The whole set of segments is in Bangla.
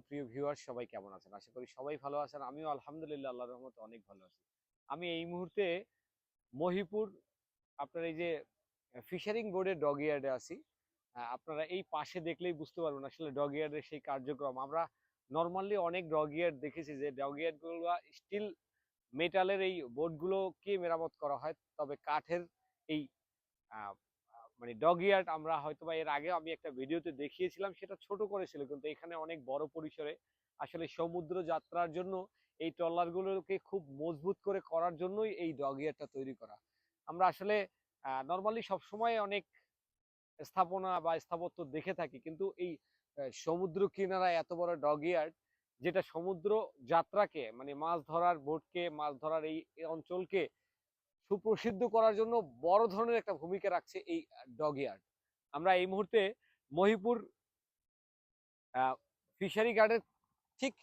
প্রিয় ভিউয়ার সবাই কেমন আছেন? আশা করি সবাই ভালো আছেন। আমিও আলহামদুলিল্লাহ আল্লাহর রহমতে অনেক ভালো আছি। আমি এই মুহূর্তে মহিপুর আপনার এই যে ফিশারিং বোর্ডের ডগ ইয়ার্ডে আছি। আপনারা এই পাশে দেখলেই বুঝতে পারবেন আসলে ডগ ইয়ার্ডের সেই কার্যক্রম। আমরা নরমালি অনেক ডগ ইয়ার্ড দেখেছি যে ডগ ইয়ার্ড গুলো স্টিল মেটালের এই বোর্ডগুলোকে মেরামত করা হয়। তবে কাঠের এই আ আ মানে ডগ ইয়ার্ড আমরা হয়তোবা এর আগেও আমি একটা ভিডিওতে দেখিয়েছিলাম, সেটা ছোট করেছিল। কিন্তু এখানে অনেক বড় পরিসরে আসলে সমুদ্র যাত্রার জন্য এই ট্রলারগুলোকে খুব মজবুত করে করার জন্যই এই ডগ ইয়ার্ডটা তৈরি করা। আমরা আসলে নরমালি সবসময় অনেক স্থাপনা বা স্থাপত্য দেখে থাকি। কিন্তু এই সমুদ্র কিনারায় এত বড় ডগ ইয়ার্ড, যেটা সমুদ্র যাত্রাকে মানে মাছ ধরার বোটকে, মাছ ধরার এই অঞ্চলকে সুপ্রসিদ্ধ করার জন্য বড় ধরনের একটা ভূমিকা রাখছে এই ডগ ইয়ার্ড। আমরা এই মুহূর্তে মহিপুর আ ফিশারি গার্ডের ঠিক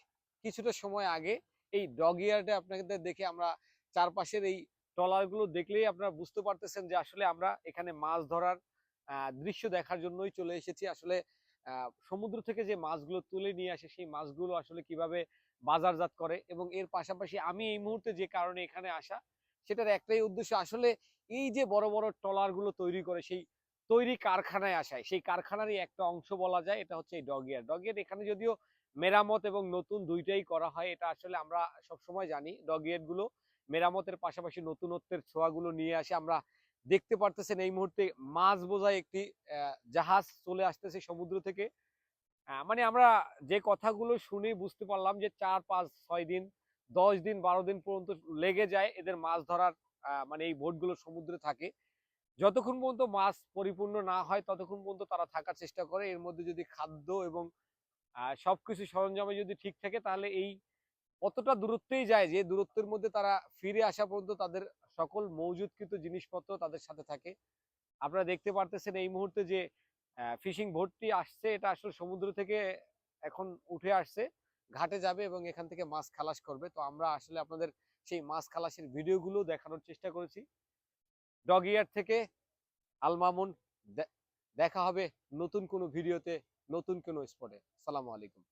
কিছুটা সময় আগে এই ডগ ইয়ার্ডে আপনাদের দেখে আমরা চারপাশের এই ট্রলারগুলো দেখলেই আপনারা বুঝতে পারতেছেন যে আসলে আমরা এখানে মাছ ধরার দৃশ্য দেখার জন্যই চলে এসেছি। আসলে সমুদ্র থেকে যে মাছগুলো তুলে নিয়ে আসে সেই মাছগুলো আসলে কিভাবে বাজারজাত করে, এবং এর পাশাপাশি আমি এই মুহূর্তে যে কারণে এখানে আসা, সেটার একটাই উদ্দেশ্য আসলে এই যে বড় বড় ট্রলারগুলো তৈরি করে সেই তৈরি কারখানায় আসায়, সেই কারখানারই একটা অংশ বলা যায় এটা হচ্ছে এই ডগ ইয়ার্ড। ডগ ইয়ার্ড এখানে যদিও মেরামত এবং নতুন দুইটাই করা হয়, এটা আসলে আমরা সবসময় জানি। ডগ ইয়ার্ড গুলো মেরামতের পাশাপাশি নতুনত্বের ছোঁয়াগুলো নিয়ে আসে। আমরা দেখতে পারতেছেন এই মুহূর্তে মাছ বোঝাই একটি জাহাজ চলে আসতেছে সমুদ্র থেকে। মানে আমরা যে কথাগুলো শুনেই বুঝতে পারলাম যে ৪, ৫, ৬ দিন, ১০ দিন, ১২ দিন পর্যন্ত লেগে যায় এদের মাছ ধরার, মানে এই বোটগুলো সমুদ্রে থাকে। যতক্ষণ পর্যন্ত মাছ পরিপূর্ণ না হয় ততক্ষণ পর্যন্ত তারা থাকার চেষ্টা করে। এর মধ্যে যদি খাদ্য এবং সবকিছু সরঞ্জামে যদি ঠিক থাকে তাহলে এই অতটা দূরত্বেই যায় যে দূরত্বের মধ্যে তারা ফিরে আসা পর্যন্ত তাদের সকল মজুদকৃত জিনিসপত্র তাদের সাথে থাকে। আপনারা দেখতে পারতেছেন এই মুহূর্তে যে ফিশিং বোটটি আসছে, এটা আসলে সমুদ্র থেকে এখন উঠে আসছে, ঘাটে যাবে এবং এখান থেকে মাছ খালাস করবে। তো আমরা আসলে আপনাদের সেই মাছ খালাসের ভিডিওগুলো দেখানোর চেষ্টা করেছি। ডগ ইয়ার্ড থেকে আল মামুন। দেখা হবে নতুন কোনো ভিডিওতে, নতুন কোনো স্পটে। আসসালামু আলাইকুম।